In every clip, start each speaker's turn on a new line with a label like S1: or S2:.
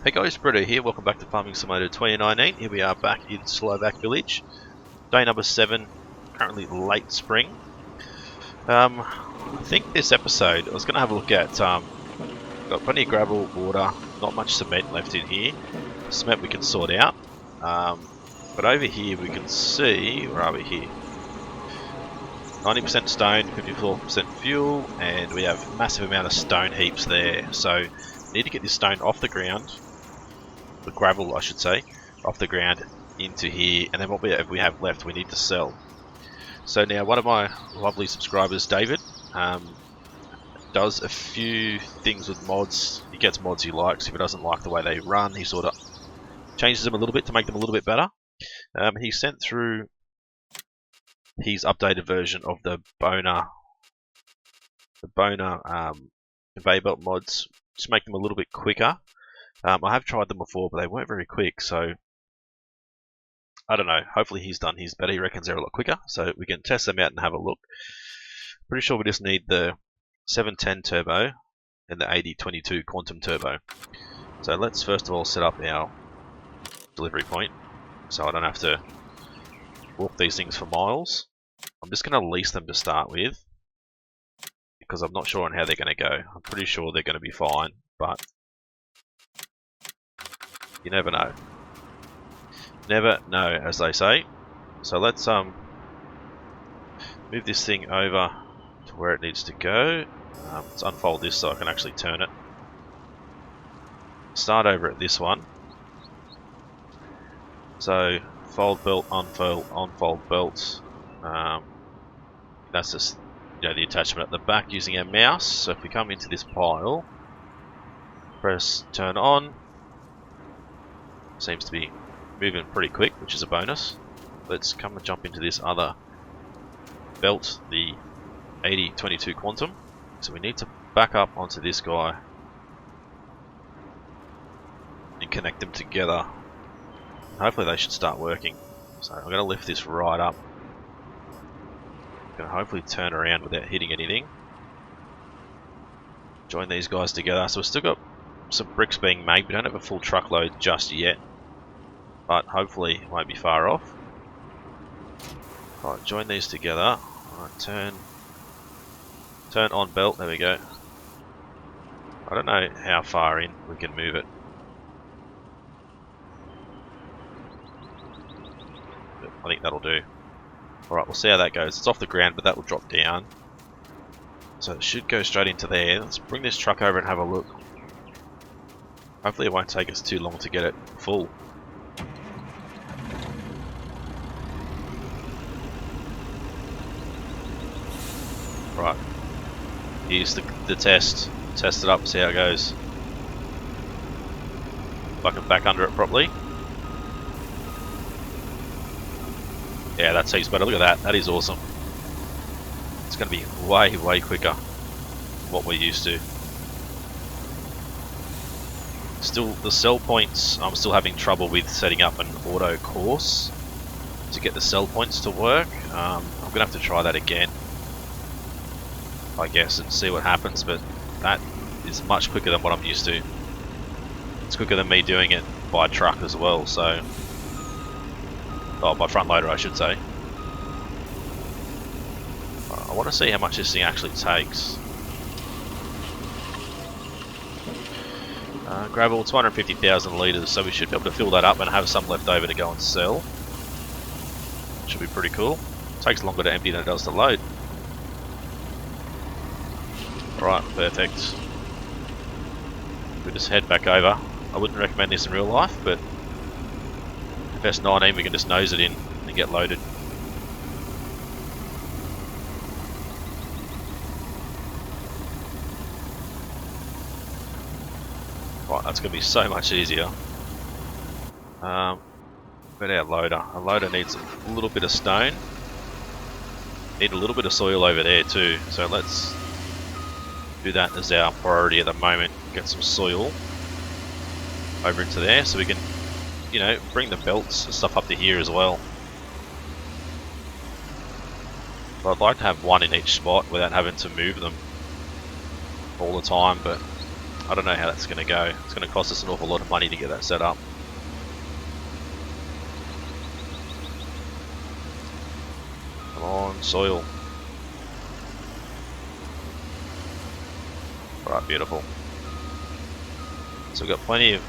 S1: Hey guys, Britto here, welcome back to Farming Simulator 2019. Here we are back in Slovak Village. Day number 7, currently late spring. I think this episode, I was going to have a look at, got plenty of gravel, water, not much cement left in here. Cement we can sort out. But over here we can see, where are we here? 90% stone, 54% fuel, and we have a massive amount of stone heaps there. So, we need to get this stone off the ground. The gravel, I should say, off the ground into here, and then what we have left we need to sell. So now one of my lovely subscribers, David, does a few things with mods. He gets mods he likes. If he doesn't like the way they run, he sort of changes them a little bit to make them a little bit better. He sent through his updated version of the Boner conveyor belt mods to make them a little bit quicker. I have tried them before, but they weren't very quick, so I don't know. Hopefully he's done his better. He reckons they're a lot quicker, so we can test them out and have a look. Pretty sure we just need the 710 turbo and the 8022 quantum turbo. So let's first of all set up our delivery point, so I don't have to walk these things for miles. I'm just going to lease them to start with, because I'm not sure on how they're going to go. I'm pretty sure they're going to be fine, but you never know. Never know, as they say. So let's move this thing over to where it needs to go. Let's unfold this so I can actually turn it. Start over at this one. So fold belt, unfold belt. That's just the attachment at the back using our mouse. So if we come into this pile, press turn on. Seems to be moving pretty quick, which is a bonus. Let's come and jump into this other belt, the 8022 quantum. So we need to back up onto this guy and connect them together. Hopefully they should start working. So I'm going to lift this right up. I'm going to hopefully turn around without hitting anything. Join these guys together. So we've still got some bricks being made. We don't have a full truckload just yet, but hopefully it won't be far off. Alright, join these together. Alright, turn on belt. There we go. I don't know how far in we can move it, but I think that'll do. Alright, we'll see how that goes. It's off the ground, but that will drop down, so it should go straight into there. Let's bring this truck over and have a look. Hopefully it won't take us too long to get it full. Right, here's the test. Test it up, see how it goes. If I can back under it properly. Yeah, that seems better. Look at that. That is awesome. It's going to be way, way quicker than what we're used to. Still, the sell points, I'm still having trouble with setting up an auto course to get the sell points to work. I'm going to have to try that again, I guess, and see what happens, but that is much quicker than what I'm used to. It's quicker than me doing it by truck as well, so... Oh, by front loader I should say. I want to see how much this thing actually takes. Gravel, 250,000 litres, so we should be able to fill that up and have some left over to go and sell. Should be pretty cool. Takes longer to empty than it does to load. Alright, perfect. We just head back over. I wouldn't recommend this in real life, but FS19 we can just nose it in and get loaded. Right, that's going to be so much easier. But our loader. Our loader needs a little bit of stone. Need a little bit of soil over there too, so let's do that as our priority at the moment. Get some soil over into there so we can, bring the belts and stuff up to here as well. But I'd like to have one in each spot without having to move them all the time, but I don't know how that's going to go. It's going to cost us an awful lot of money to get that set up. Come on, soil. Alright, beautiful. So we've got plenty of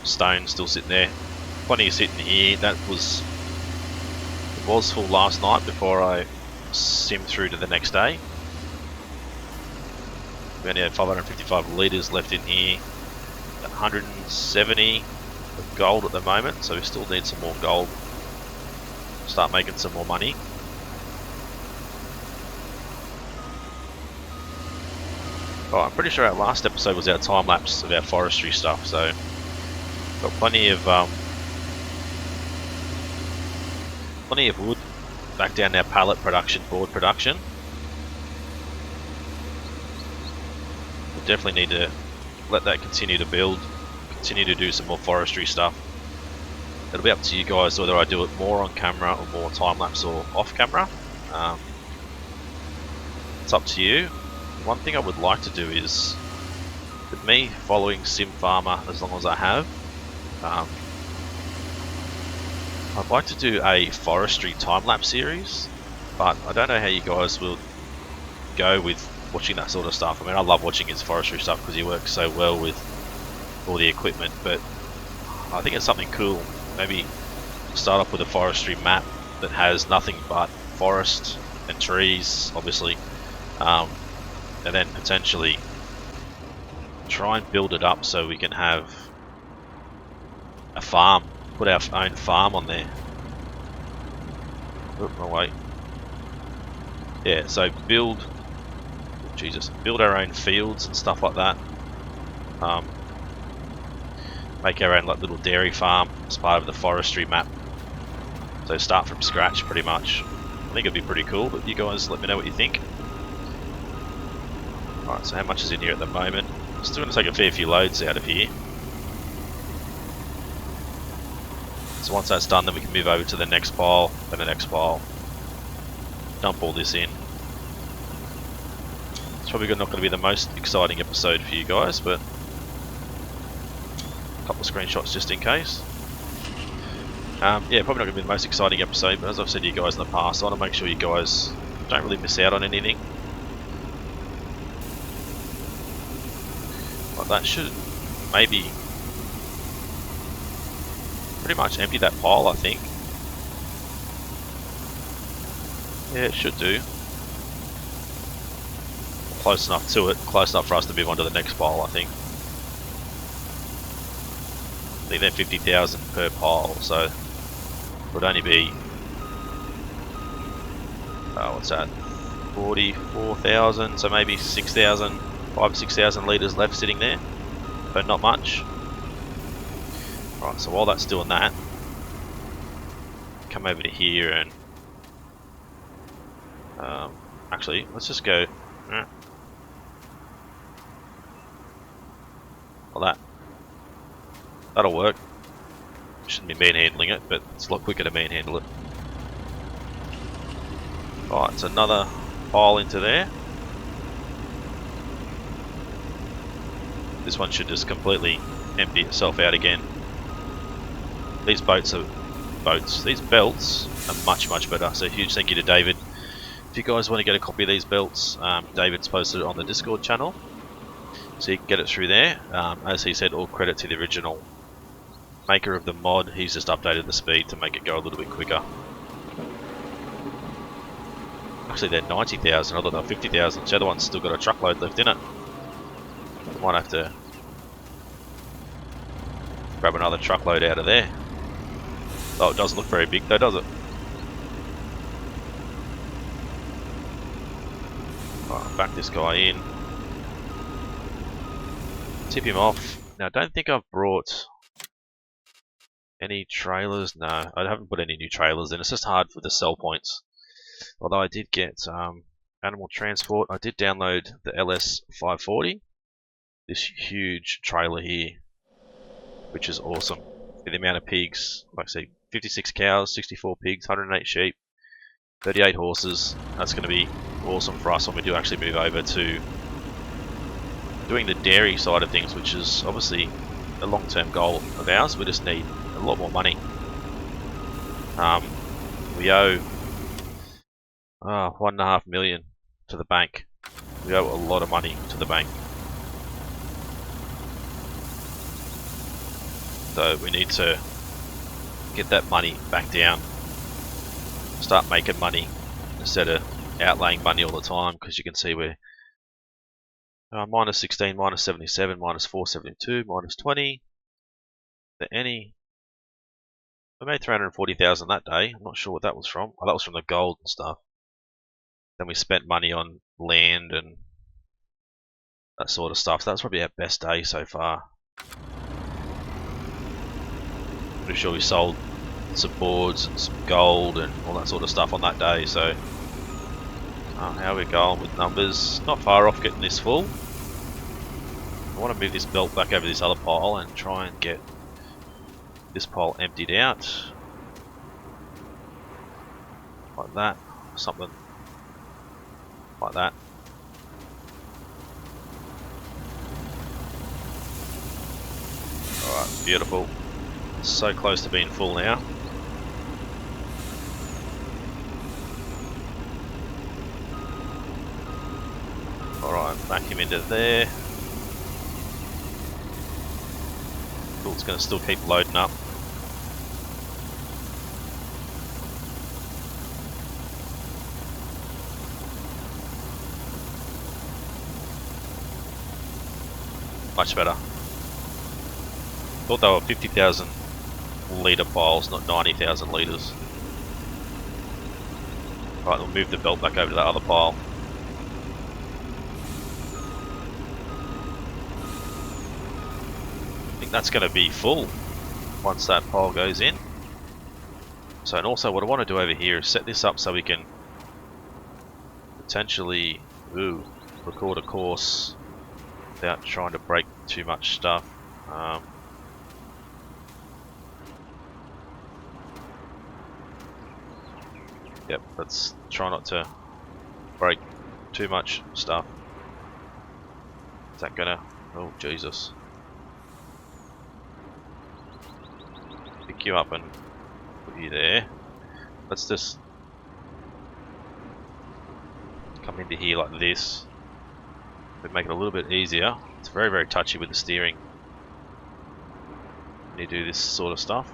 S1: stone still sitting there. Plenty sitting here. It was full last night before I simmed through to the next day. We only have 555 litres left in here. 170 of gold at the moment, so we still need some more gold. Start making some more money. Oh, I'm pretty sure our last episode was our time lapse of our forestry stuff, so got plenty of wood back down our pallet production, board production. We definitely need to let that continue to build, continue to do some more forestry stuff. It'll be up to you guys whether I do it more on camera or more time lapse or off camera. It's up to you. One thing I would like to do is, with me following Sim Farmer as long as I have, I'd like to do a forestry time-lapse series, but I don't know how you guys will go with watching that sort of stuff. I mean, I love watching his forestry stuff because he works so well with all the equipment, but I think it's something cool. Maybe start off with a forestry map that has nothing but forest and trees, obviously, and then potentially try and build it up so we can have a farm, put our own farm on there. Oh, wrong way. Yeah, so build our own fields and stuff like that. Make our own like little dairy farm as part of the forestry map. So start from scratch pretty much. I think it'd be pretty cool, but you guys let me know what you think. Alright, so how much is in here at the moment? Still going to take a fair few loads out of here. So once that's done, then we can move over to the next pile and the next pile. Dump all this in. It's probably not going to be the most exciting episode for you guys, but a couple of screenshots just in case. Yeah, probably not going to be the most exciting episode, but as I've said to you guys in the past, I want to make sure you guys don't really miss out on anything. Like that should maybe pretty much empty that pile, I think. Yeah, it should do. Close enough to it, close enough for us to move on to the next pile, I think. I think they're 50,000 per pile, so it would only be, what's that, 44,000, so maybe 6,000, 5,000 or 6,000 litres left sitting there, so not much. Right, so while that's doing that, come over to here and actually, let's just go like that. That'll work. Shouldn't be manhandling it, but it's a lot quicker to manhandle it. Alright, it's another pile into there. This one should just completely empty itself out again. These belts are much, much better. So huge thank you to David. If you guys want to get a copy of these belts, David's posted it on the Discord channel, so you can get it through there. As he said, all credit to the original maker of the mod. He's just updated the speed to make it go a little bit quicker. Actually, they're 90,000. I thought they were 50,000. The other one's still got a truckload left in it. Might have to grab another truckload out of there. Oh, it doesn't look very big though, does it? Right, back this guy in. Tip him off. Now, I don't think I've brought any trailers. No, I haven't put any new trailers in. It's just hard for the sell points. Although I did get animal transport. I did download the LS540. This huge trailer here, which is awesome. For the amount of pigs, like I say, 56 cows, 64 pigs, 108 sheep, 38 horses. That's going to be awesome for us when we do actually move over to doing the dairy side of things, which is obviously a long-term goal of ours. We just need a lot more money. We owe 1.5 million to the bank. We owe a lot of money to the bank. So we need to get that money back down. Start making money instead of outlaying money all the time, because you can see we're minus 16, minus 77, minus 472, minus 20. We made 340,000 that day. I'm not sure what that was from. Oh, that was from the gold and stuff. Then we spent money on land and that sort of stuff. So that's probably our best day so far. Pretty sure we sold some boards and some gold and all that sort of stuff on that day. So how are we going with numbers? Not far off getting this full. I want to move this belt back over this other pile and try and get this pile emptied out. Like that. Something like that. Alright, beautiful. So close to being full now. Alright, vacuum into there. Cool, it's going to still keep loading up. Much better. Thought they were 50,000 litre piles, not 90,000 litres. Right, we'll move the belt back over to that other pile. I think that's going to be full once that pile goes in. So, and also what I want to do over here is set this up so we can potentially record a course without trying to break too much stuff. Yep, let's try not to break too much stuff. Is that gonna... oh Jesus. Pick you up and put you there. Let's just come into here like this. We'd make it a little bit easier. It's very, very touchy with the steering when you do this sort of stuff.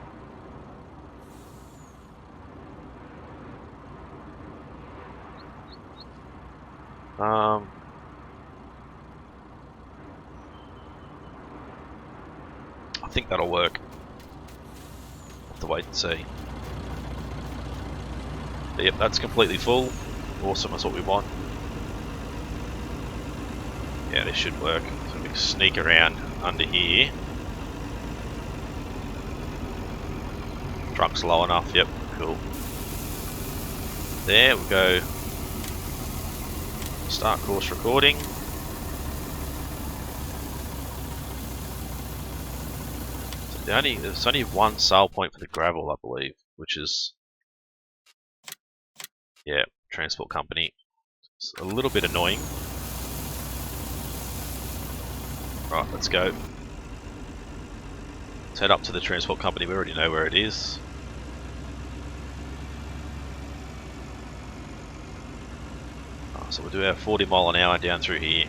S1: I think that'll work. Have to wait and see. But yep, that's completely full. Awesome, that's what we want. Yeah, this should work. So we can sneak around under here. Truck's low enough, yep, cool. There we go. Start course recording. So there's only one sale point for the gravel, I believe, which is, yeah, transport company. It's a little bit annoying. Right, let's go. Let's head up to the transport company. We already know where it is. So we'll do our 40 mile an hour down through here.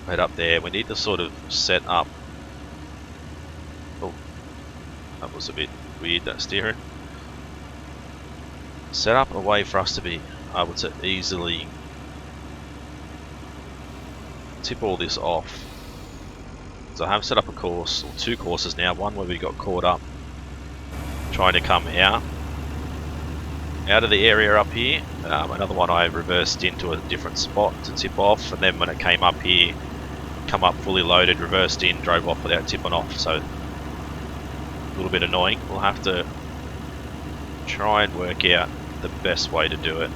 S1: Head up there. We need to sort of set up. Oh, that was a bit weird, that steering. Set up a way for us to be able to easily tip all this off. So I have set up a course, or two courses now. One where we got caught up trying to come out of the area up here. Another one I reversed into a different spot to tip off, and then when it came up here, come up fully loaded, reversed in, drove off without tipping off. So a little bit annoying. We'll have to try and work out the best way to do it.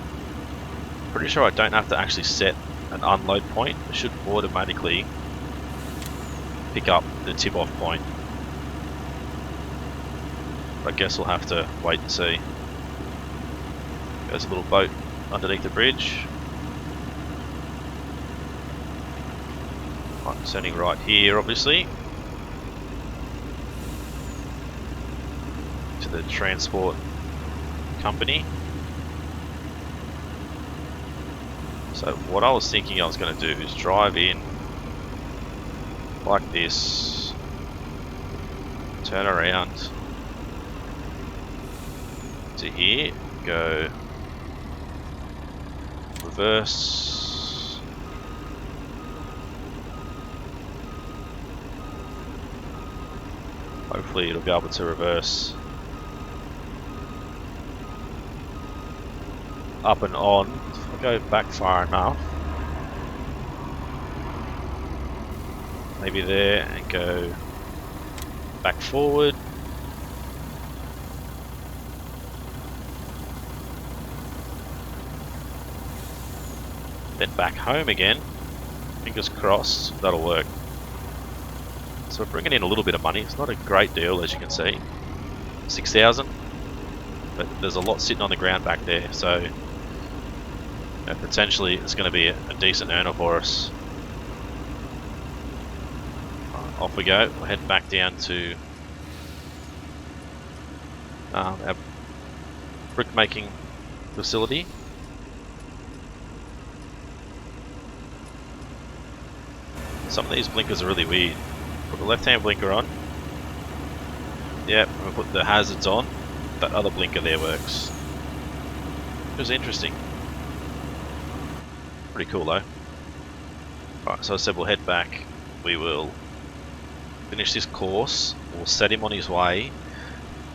S1: Pretty sure I don't have to actually set an unload point. It should automatically pick up the tip off point. But I guess we'll have to wait and see. There's a little boat underneath the bridge. I'm sending right here, obviously, to the transport company. So what I was thinking I was going to do is drive in like this, turn around to here, go reverse, hopefully it'll be able to reverse up and on. If I go back far enough, maybe there, and go back forward, then back home again. Fingers crossed that'll work. So we're bringing in a little bit of money. It's not a great deal, as you can see, 6,000, but there's a lot sitting on the ground back there, so potentially it's going to be a decent earner for us. Off we go. We'll head back down to our brick making facility. Some of these blinkers are really weird. Put the left hand blinker on. Yep, we'll put the hazards on. That other blinker there works. It was interesting. Pretty cool though. Right, so I said we'll head back. We will finish this course. We'll set him on his way.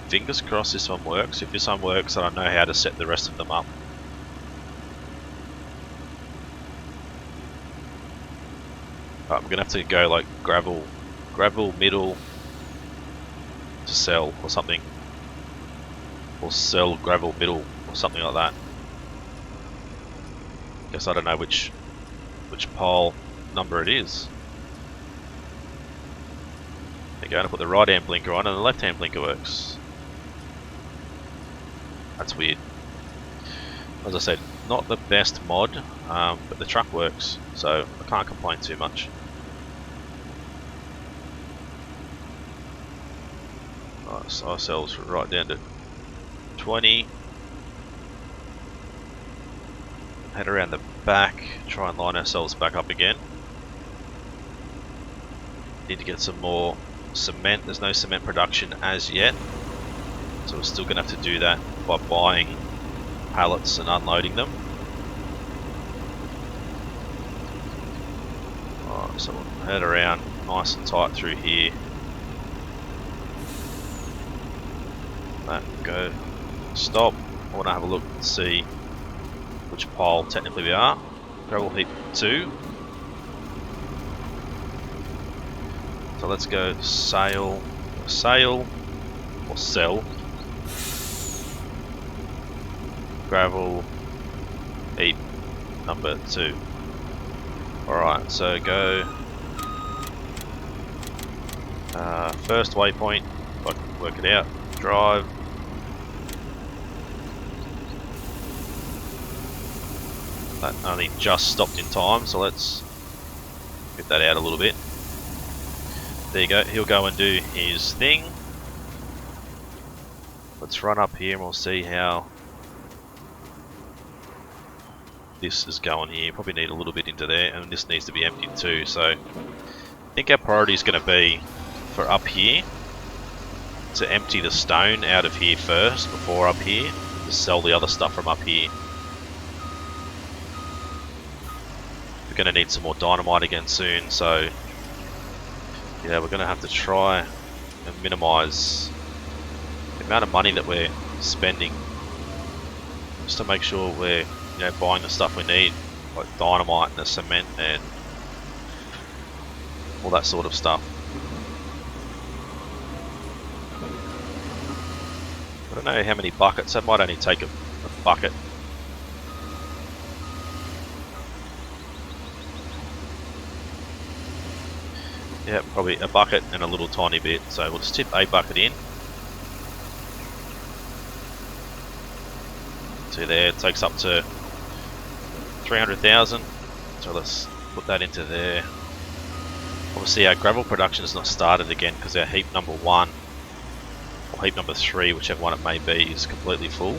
S1: Fingers crossed this one works. If this one works, then I know how to set the rest of them up. Right, I'm gonna have to go like gravel middle to sell or something, or sell gravel middle or something like that. Guess I don't know which pile number it is. There you go. I put the right hand blinker on and the left hand blinker works. That's weird. As I said, not the best mod, but the truck works, so I can't complain too much. Right, so ourselves right down to 20. Head around the back, try and line ourselves back up again. Need to get some more cement. There's no cement production as yet, so we're still going to have to do that by buying pallets and unloading them. Alright, so we'll head around nice and tight through here. That, go, stop. I want to have a look and see which pile technically we are. Gravel heap 2. So let's go sail, or sell. Gravel heap number 2. Alright, so go first waypoint, if I can work it out, drive. That only just stopped in time, so let's get that out a little bit. There you go, he'll go and do his thing. Let's run up here and we'll see how this is going here. Probably need a little bit into there, and this needs to be emptied too. So I think our priority is going to be for up here to empty the stone out of here first before up here, to sell the other stuff from up here. We're going to need some more dynamite again soon, so yeah, we're going to have to try and minimise the amount of money that we're spending, just to make sure we're buying the stuff we need, like dynamite and the cement and all that sort of stuff. I don't know how many buckets. That might only take a bucket. Yeah, probably a bucket and a little tiny bit. So we'll just tip a bucket in. See there, it takes up to 300,000. So let's put that into there. Obviously our gravel production is not started again because our heap number 1 or heap number 3, whichever one it may be, is completely full.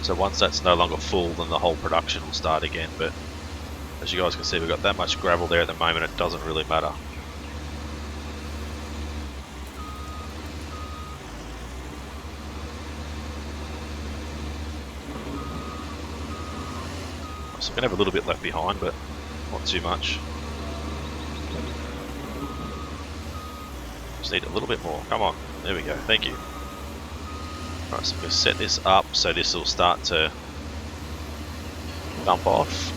S1: So once that's no longer full, then the whole production will start again. But as you guys can see, we've got that much gravel there at the moment, it doesn't really matter. So we're going to have a little bit left behind, but not too much. Just need a little bit more. Come on. There we go. Thank you. Right, so I'm going to set this up so this will start to dump off.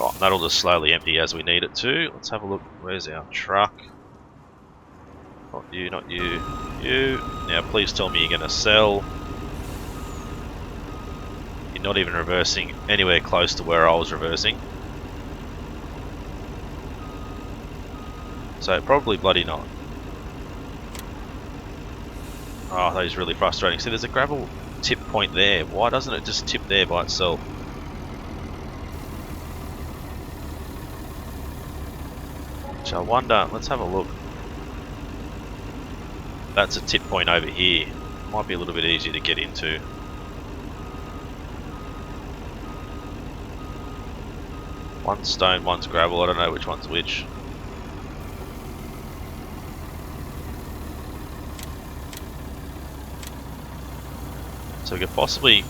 S1: Oh, that'll just slowly empty as we need it to. Let's have a look. Where's our truck? Not you, not you, you. Now please tell me you're going to sell. You're not even reversing anywhere close to where I was reversing. So probably bloody not. Oh, that is really frustrating. See, there's a gravel tip point there. Why doesn't it just tip there by itself? So I wonder, let's have a look. That's a tip point over here. Might be a little bit easier to get into. One's stone, one's gravel. I don't know which one's which. So we could possibly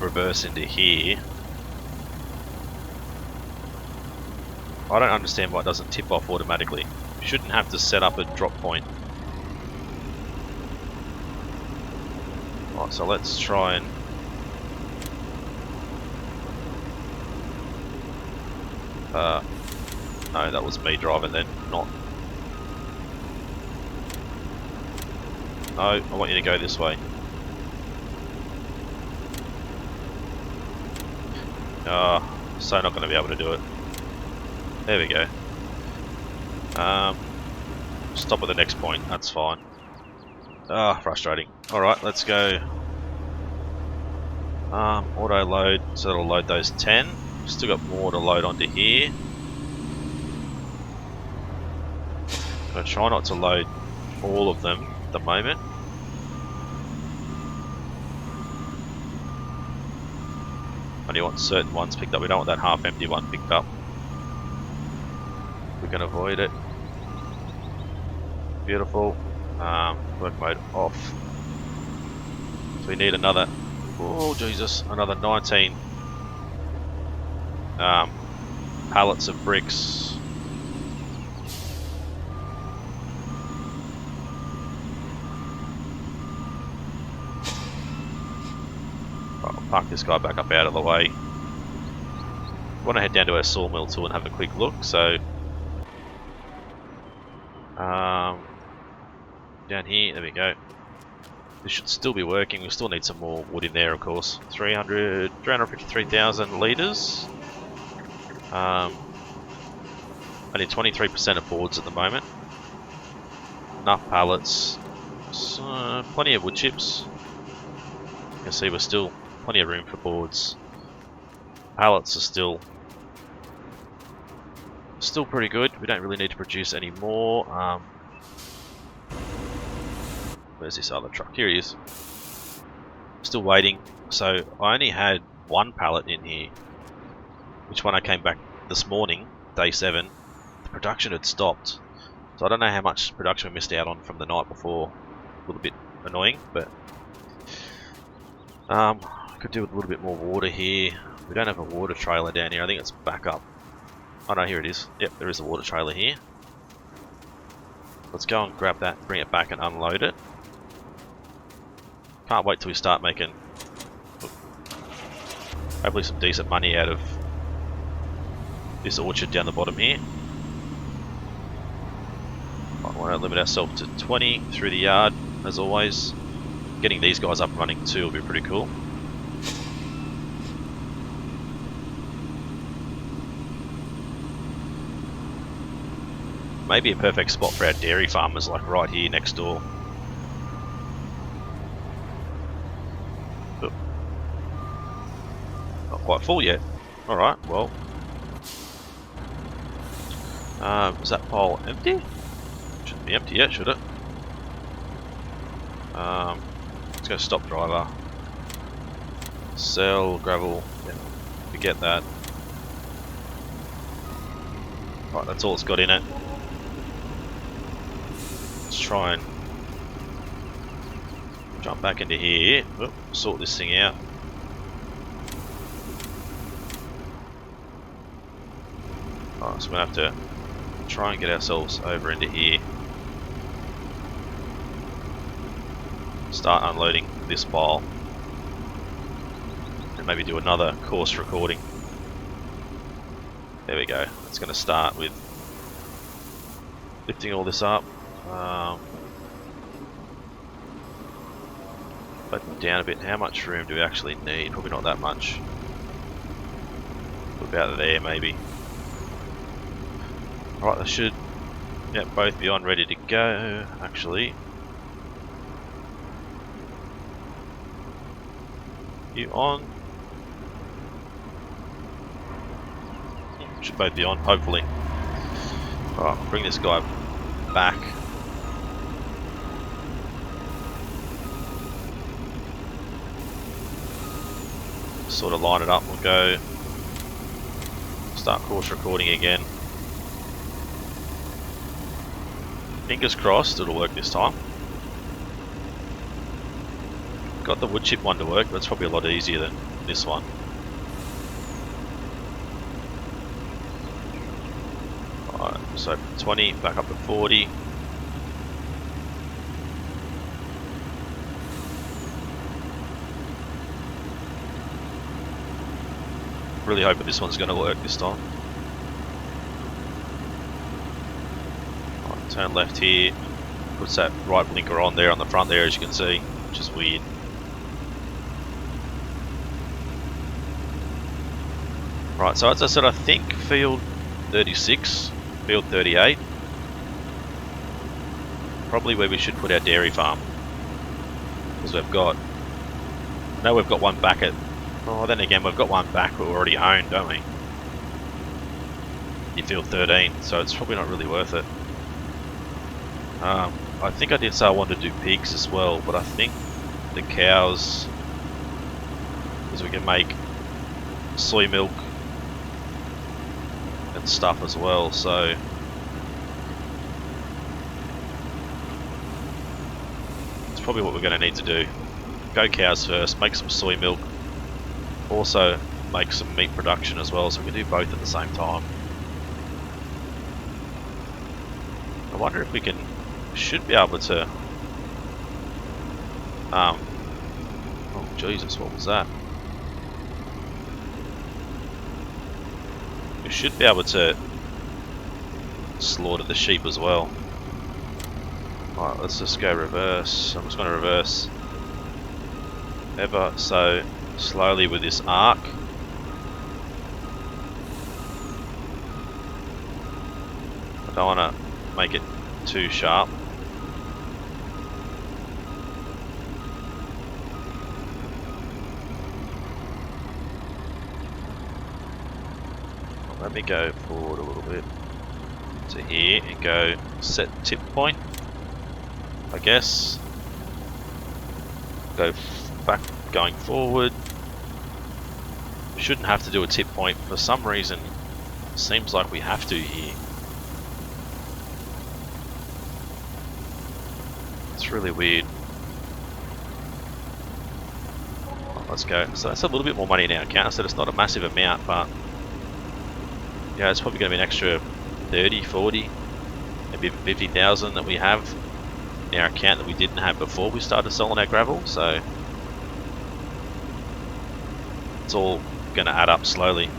S1: reverse into here. I don't understand why it doesn't tip off automatically. You shouldn't have to set up a drop point. Right, so let's try and... no, that was me driving then, not... No, I want you to go this way. So not going to be able to do it. There we go. Stop at the next point, that's fine. Frustrating. Alright, let's go. Auto load, so it'll load those 10. Still got more to load onto here. Gonna try not to load all of them at the moment. Only want certain ones picked up. We don't want that half empty one picked up. We can avoid it. Beautiful. Work mode off. So we need another, oh Jesus, another 19 pallets of bricks. I'll park this guy back up out of the way. I want to head down to our sawmill too and have a quick look. So down here, there we go. This should still be working. We still need some more wood in there, of course. 353,000 litres. Only 23% of boards at the moment. Enough pallets. So, plenty of wood chips. You can see we're still plenty of room for boards. Pallets are still pretty good. We don't really need to produce any more. Where's this other truck? Here he is. Still waiting. So I only had one pallet in here, which when I came back this morning, day 7, the production had stopped. So I don't know how much production we missed out on from the night before. A little bit annoying, but I could do with a little bit more water here. We don't have a water trailer down here. I think it's back up. Oh no, here it is. Yep, there is a water trailer here. Let's go and grab that, bring it back and unload it. Can't wait till we start making hopefully some decent money out of this orchard down the bottom here. I want to limit ourselves to 20 through the yard as always. Getting these guys up and running too will be pretty cool. Maybe a perfect spot for our dairy farmers, like right here next door. quite full yet. Alright, well. Is that pile empty? Shouldn't be empty yet, should it? Let's go stop driver. Sell, gravel, yeah, forget that. Right, that's all it's got in it. Let's try and jump back into here. Oop, sort this thing out. Alright, so we're going to have to try and get ourselves over into here. Start unloading this pile. And maybe do another course recording. There we go. It's going to start with lifting all this up. Open down a bit. How much room do we actually need? Probably not that much. About there, maybe. Alright, they should both be on, ready to go. Actually, you on? Should both be on, hopefully. Alright, I'll bring this guy back. Sort of line it up. We'll go start course recording again. Fingers crossed it'll work this time. Got the wood chip one to work, but it's probably a lot easier than this one. Alright, so from 20 back up to 40. Really hoping this one's going to work this time. Right, turn left here. Puts that right blinker on there on the front there, as you can see, which is weird. Right, so as I said, I think field 36, field 38, probably where we should put our dairy farm, because we've got, I know we've got one back at, oh then again we've got one back we already own, don't we? In field 13, so it's probably not really worth it. I think I did say I wanted to do pigs as well, but I think the cows, because we can make soy milk and stuff as well, so it's probably what we're going to need to do. Go cows first, make some soy milk, also make some meat production as well, so we can do both at the same time. I wonder if we can, should be able to, oh Jesus, what was that? We should be able to slaughter the sheep as well. Alright, let's just go reverse. I'm just going to reverse ever so slowly with this arc. I don't want to make it too sharp. Let me go forward a little bit to here and go set tip point, I guess. Go back, going forward. Shouldn't have to do a tip point. For some reason, seems like we have to here. It's really weird. Let's go. So that's a little bit more money in our account. So it's not a massive amount, but yeah, it's probably going to be an extra 30, 40, maybe even 50,000 that we have in our account that we didn't have before we started selling our gravel. So it's all going to add up slowly.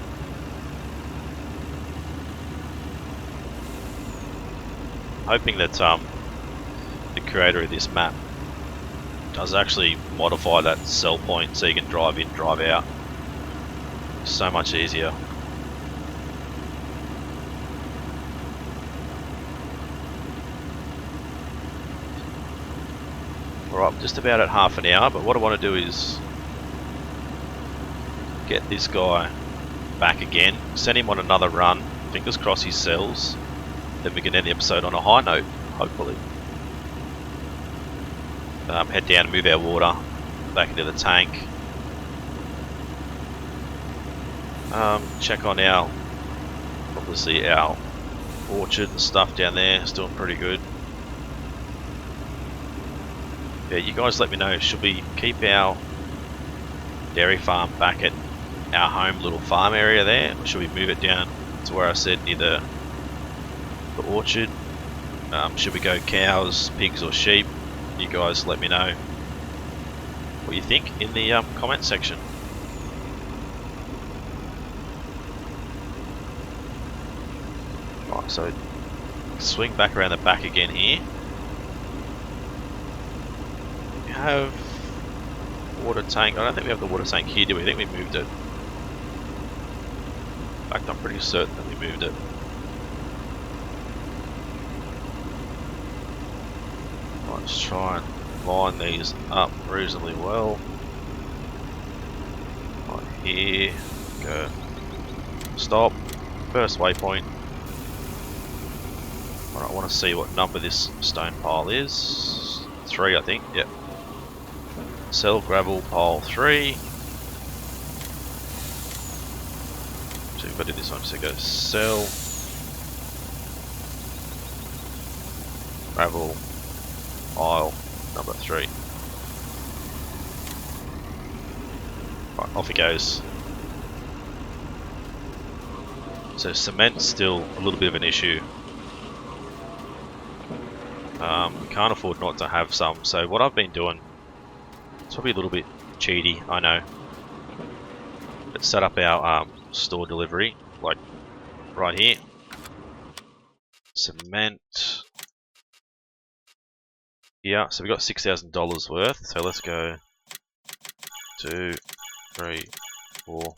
S1: Hoping that the creator of this map does actually modify that sell point so you can drive in, drive out. So much easier. Alright, just about at half an hour, but what I want to do is get this guy back again, send him on another run, fingers crossed he sells, then we can end the episode on a high note, hopefully. Head down and move our water back into the tank. Check on our, obviously our orchard and stuff down there, it's doing pretty good. Yeah, you guys let me know, should we keep our dairy farm back at our home little farm area there, or should we move it down to where I said near the orchard? Should we go cows, pigs or sheep? You guys let me know what you think in the comment section. Right, so swing back around the back again here. We have water tank. I don't think we have the water tank here, do we? I think we moved it. In fact, I'm pretty certain that we moved it. Let's try and line these up reasonably well. Right here, go stop, first waypoint. Alright, I want to see what number this stone pile is. 3, I think, yep. Sell gravel pile 3. So if I did this one, so go sell gravel pile number 3. Right, off it goes. So cement's still a little bit of an issue. We can't afford not to have some, so what I've been doing, it's probably a little bit cheaty, I know. Let's set up our store delivery, like right here. Cement. Yeah, so we got $6,000 worth, so let's go 2, 3, 4,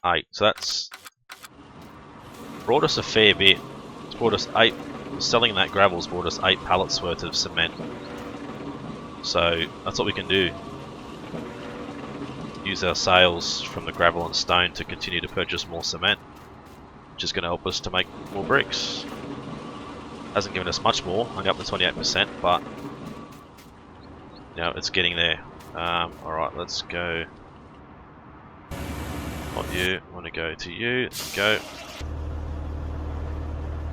S1: 8. So that's brought us a fair bit. It's brought us 8. Selling that gravel's brought us 8 pallets worth of cement. So that's what we can do. Use our sales from the gravel and stone to continue to purchase more cement, which is going to help us to make more bricks. Hasn't given us much more, only up to 28%, but you know, it's getting there. Alright, let's go. Not you, I want to go to you. Let's go.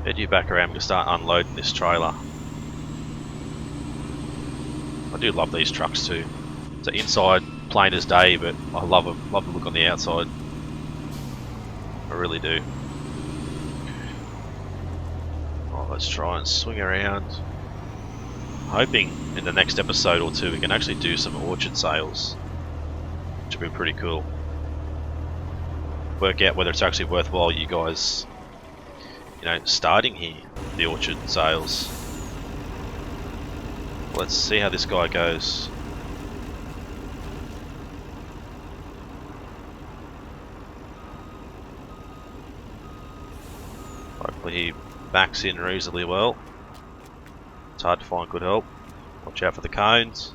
S1: Head you back around, we'll start unloading this trailer. I do love these trucks too. So inside, plain as day, but I love them. Love the look on the outside. I really do. Oh, let's try and swing around. Hoping in the next episode or two we can actually do some orchard sales, which would be pretty cool. Work out whether it's actually worthwhile you guys, you know, starting here, the orchard sales. Let's see how this guy goes. Hopefully he backs in reasonably well. It's hard to find good help. Watch out for the cones.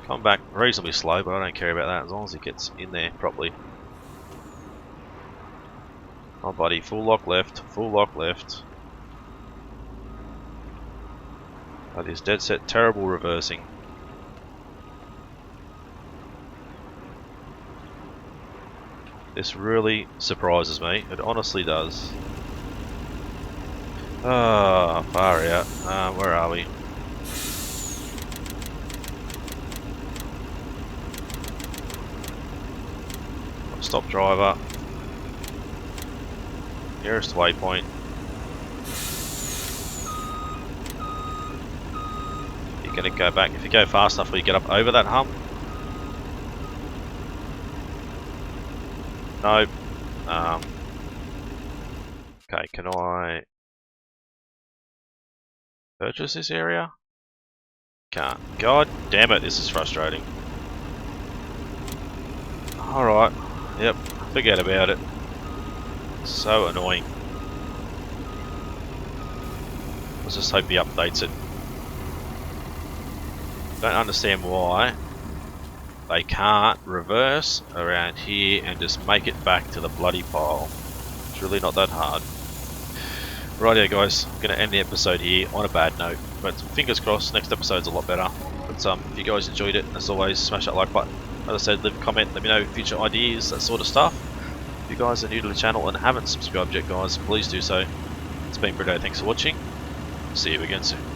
S1: Come back reasonably slow, but I don't care about that as long as he gets in there properly. Oh buddy, full lock left, full lock left. That is dead set terrible reversing. This really surprises me, it honestly does. Ah, far out. Where are we? Stop driver. Nearest waypoint. You're gonna go back. If you go fast enough, will you get up over that hump? Nope. Okay, can I purchase this area? Can't. God damn it, this is frustrating. Alright. Yep, forget about it. So annoying. Let's just hope he updates it. Don't understand why they can't reverse around here and just make it back to the bloody pile. It's really not that hard. Rightio guys, I'm going to end the episode here on a bad note, but fingers crossed next episode's a lot better. But if you guys enjoyed it, as always, smash that like button. As I said, leave a comment, let me know future ideas, that sort of stuff. If you guys are new to the channel and haven't subscribed yet guys, please do so. It's been Britto, thanks for watching. See you again soon.